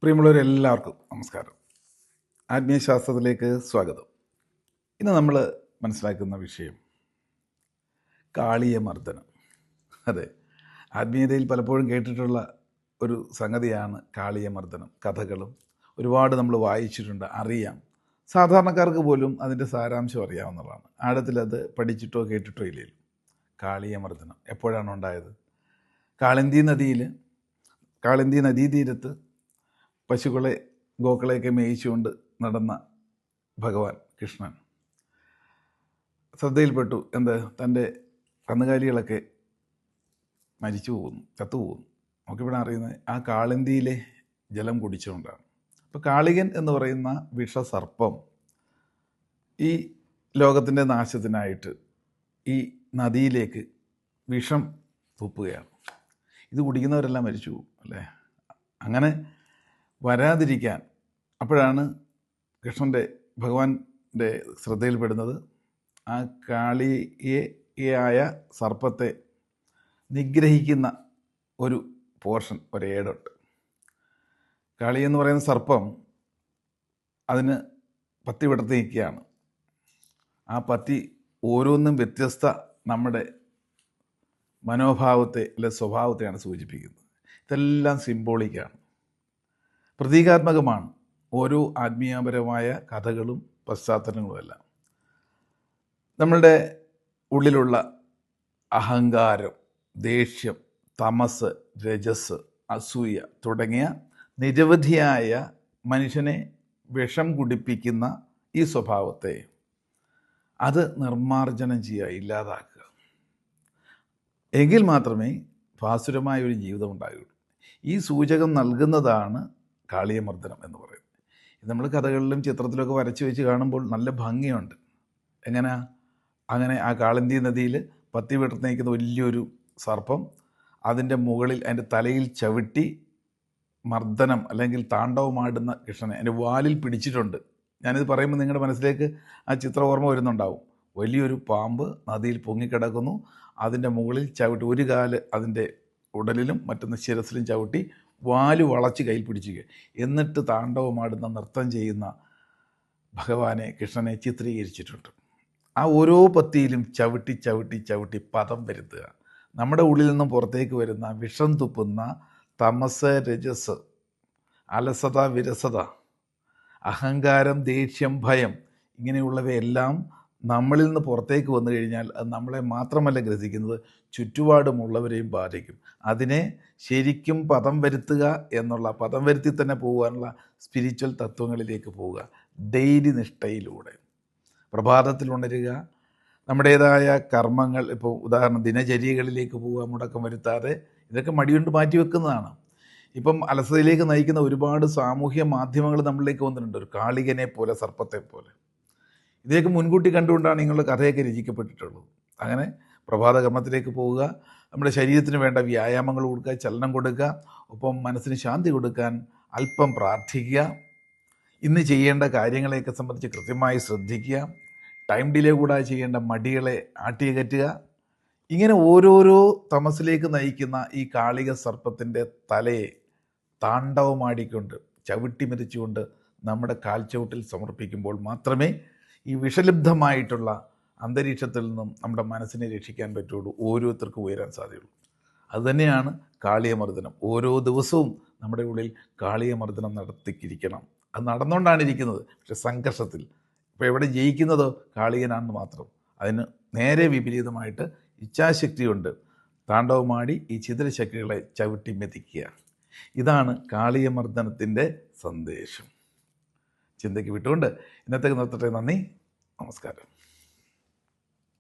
പ്രിയമുള്ളവരെല്ലാവർക്കും നമസ്കാരം. ആത്മീയശാസ്ത്രത്തിലേക്ക് സ്വാഗതം. ഇന്ന് നമ്മൾ മനസ്സിലാക്കുന്ന വിഷയം കാളീയ മർദ്ദനം. അതെ, ആത്മീയതയിൽ പലപ്പോഴും കേട്ടിട്ടുള്ള ഒരു സംഗതിയാണ് കാളീയ മർദ്ദനം. കഥകളും ഒരുപാട് നമ്മൾ വായിച്ചിട്ടുണ്ട്, അറിയാം. സാധാരണക്കാർക്ക് പോലും അതിൻ്റെ സാരാംശം അറിയാവുന്നതാണ്. ആഴത്തിലത് പഠിച്ചിട്ടോ കേട്ടിട്ടോ ഇല്ലല്ലോ. കാളീയ മർദ്ദനം എപ്പോഴാണ് ഉണ്ടായത്? കാളിന്തി നദീതീരത്ത് ഗോക്കളെയൊക്കെ മേയിച്ചുകൊണ്ട് നടന്ന ഭഗവാൻ കൃഷ്ണൻ ശ്രദ്ധയിൽപ്പെട്ടു. തൻ്റെ കന്നുകാലികളൊക്കെ മരിച്ചു പോകുന്നു, ചത്തുപോകുന്നു. നമുക്കിവിടെ അറിയുന്നത് ആ കാളിന്തിയിലെ ജലം കുടിച്ചുകൊണ്ടാണ്. അപ്പോൾ കാളികൻ എന്ന് പറയുന്ന വിഷസർപ്പം ഈ ലോകത്തിൻ്റെ നാശത്തിനായിട്ട് ഈ നദിയിലേക്ക് വിഷം തുപ്പുകയാണ്. ഇത് കുടിക്കുന്നവരെല്ലാം മരിച്ചു പോകും അല്ലേ? അങ്ങനെ വരാതിരിക്കാൻ അപ്പോഴാണ് ഭഗവാന്റെ ശ്രദ്ധയിൽപ്പെടുന്നത് ആ കാളിയായ സർപ്പത്തെ നിഗ്രഹിക്കുന്ന ഒരു പോർഷൻ, ഒരേടുണ്ട്. കാളി എന്ന് പറയുന്ന സർപ്പം അതിന് പത്തി വിടർത്തി നിൽക്കുകയാണ്. ആ പത്തി ഓരോന്നും വ്യത്യസ്ത നമ്മുടെ മനോഭാവത്തെ അല്ലെ സ്വഭാവത്തെയാണ് സൂചിപ്പിക്കുന്നത്. ഇതെല്ലാം സിംബോളിക്കാണ്, പ്രതീകാത്മകമാണ്. ഓരോ ആത്മീയപരമായ കഥകളും പശ്ചാത്തലങ്ങളുമെല്ലാം നമ്മളുടെ ഉള്ളിലുള്ള അഹങ്കാരം, ദേഷ്യം, തമസ്, രജസ്, അസൂയ തുടങ്ങിയ നിരവധിയായ മനുഷ്യനെ വിഷം കുടിപ്പിക്കുന്ന ഈ സ്വഭാവത്തെ അത് നിർമ്മാർജ്ജനം ചെയ്യുക, ഇല്ലാതാക്കുക. എങ്കിൽ മാത്രമേ ഭാസുരമായ ഒരു ജീവിതം ഉണ്ടാകുള്ളൂ. ഈ സൂചകം നൽകുന്നതാണ് കാളീയമർദ്ദനം എന്ന് പറയുന്നത്. നമ്മൾ കഥകളിലും ചിത്രത്തിലൊക്കെ വരച്ച് വെച്ച് കാണുമ്പോൾ നല്ല ഭംഗിയുണ്ട്. അങ്ങനെ ആ കാളിന്തി നദിയിൽ പത്തി വിടർത്തി നിൽക്കുന്ന വലിയൊരു സർപ്പം അതിൻ്റെ മുകളിൽ അതിൻ്റെ തലയിൽ ചവിട്ടി മർദ്ദനം അല്ലെങ്കിൽ താണ്ഡവമാടുന്ന കൃഷ്ണനെ അതിൻ്റെ വാലിൽ പിടിച്ചിട്ടുണ്ട്. ഞാനിത് പറയുമ്പോൾ നിങ്ങളുടെ മനസ്സിലേക്ക് ആ ചിത്രം ഓർമ്മ വരുന്നുണ്ടാവും. വലിയൊരു പാമ്പ് നദിയിൽ പൊങ്ങിക്കിടക്കുന്നു. അതിൻ്റെ മുകളിൽ ചവിട്ടി ഒരു കാല് അതിൻ്റെ ഉടലിലും മറ്റൊന്ന് ശിരസിലും ചവിട്ടി വാല് വളച്ച് കയ്യിൽ പിടിക്കുക. എന്നിട്ട് താണ്ഡവമാടുന്ന നൃത്തം ചെയ്യുന്ന ഭഗവാനെ, കൃഷ്ണനെ ചിത്രീകരിച്ചിട്ടുണ്ട്. ആ ഓരോ പത്തിയിലും ചവിട്ടി ചവിട്ടി ചവിട്ടി പദം വരുത്തുക. നമ്മുടെ ഉള്ളിൽ നിന്നും പുറത്തേക്ക് വരുന്ന വിഷം തുപ്പുന്ന തമസ്, രജസ്, അലസത, വിരസത, അഹങ്കാരം, ദേഷ്യം, ഭയം ഇങ്ങനെയുള്ളവയെല്ലാം നമ്മളിൽ നിന്ന് പുറത്തേക്ക് വന്നു കഴിഞ്ഞാൽ അത് നമ്മളെ മാത്രമല്ല ഗ്രസിക്കുന്നത്, ചുറ്റുപാടുമുള്ളവരെയും ബാധിക്കും. അതിനെ ശരിക്കും പദം വരുത്തുക എന്നുള്ള, പദം വരുത്തി തന്നെ പോകാനുള്ള സ്പിരിച്വൽ തത്വങ്ങളിലേക്ക് പോവുക. ഡെയിലി നിഷ്ഠയിലൂടെ പ്രഭാതത്തിൽ ഉണരുക, നമ്മുടേതായ കർമ്മങ്ങൾ, ഇപ്പോൾ ഉദാഹരണം ദിനചര്യകളിലേക്ക് പോവുക, മുടക്കം വരുത്താതെ. ഇതൊക്കെ മടികൊണ്ട് മാറ്റി വെക്കുന്നതാണ്. ഇപ്പം അലസതയിലേക്ക് നയിക്കുന്ന ഒരുപാട് സാമൂഹ്യ മാധ്യമങ്ങൾ നമ്മളിലേക്ക് വന്നിട്ടുണ്ട്. ഒരു കാളികനെ പോലെ, സർപ്പത്തെ പോലെ. ഇതൊക്കെ മുൻകൂട്ടി കണ്ടുകൊണ്ടാണ് നിങ്ങളുടെ കഥയൊക്കെ രചിക്കപ്പെട്ടിട്ടുള്ളത്. അങ്ങനെ പ്രഭാത കർമ്മത്തിലേക്ക് പോവുക, നമ്മുടെ ശരീരത്തിന് വേണ്ട വ്യായാമങ്ങൾ കൊടുക്കുക, ചലനം കൊടുക്കുക, ഒപ്പം മനസ്സിന് ശാന്തി കൊടുക്കാൻ അല്പം പ്രാർത്ഥിക്കുക, ഇന്ന് ചെയ്യേണ്ട കാര്യങ്ങളെയൊക്കെ സംബന്ധിച്ച് കൃത്യമായി ശ്രദ്ധിക്കുക, ടൈം ഡിലേ കൂടാതെ ചെയ്യേണ്ട മടികളെ ആട്ടിയകറ്റുക. ഇങ്ങനെ ഓരോരോ തമസിലേക്ക് നയിക്കുന്ന ഈ കാളിക സർപ്പത്തിൻ്റെ തലയെ താണ്ഡവമാടിക്കൊണ്ട്, ചവിട്ടി മെതിച്ചുകൊണ്ട് നമ്മുടെ കാൽച്ചവിട്ടിൽ സമർപ്പിക്കുമ്പോൾ മാത്രമേ ഈ വിഷലിബ്ധമായിട്ടുള്ള അന്തരീക്ഷത്തിൽ നിന്നും നമ്മുടെ മനസ്സിനെ രക്ഷിക്കാൻ പറ്റുള്ളൂ, ഓരോരുത്തർക്കും ഉയരാൻ സാധ്യതയുള്ളൂ. അതുതന്നെയാണ് കാളീയമർദ്ദനം. ഓരോ ദിവസവും നമ്മുടെ ഉള്ളിൽ കാളീയമർദ്ദനം നടത്തിക്കിരിക്കണം. അത് നടന്നുകൊണ്ടാണ് ഇരിക്കുന്നത്. പക്ഷെ സംഘർഷത്തിൽ ഇപ്പോൾ എവിടെ ജയിക്കുന്നതോ കാളികനാണെന്ന് മാത്രം. അതിന് നേരെ വിപരീതമായിട്ട് ഇച്ഛാശക്തി കൊണ്ട് താണ്ഡവമാടി ഈ ചിതരശക്തികളെ ചവിട്ടി മെതിക്കുക. ഇതാണ് കാളീയമർദ്ദനത്തിൻ്റെ സന്ദേശം. ചിന്തയ്ക്ക് വിട്ടുകൊണ്ട് ഇന്നത്തേക്ക് നിർത്തട്ടെ. നന്ദി, നമസ്കാരം.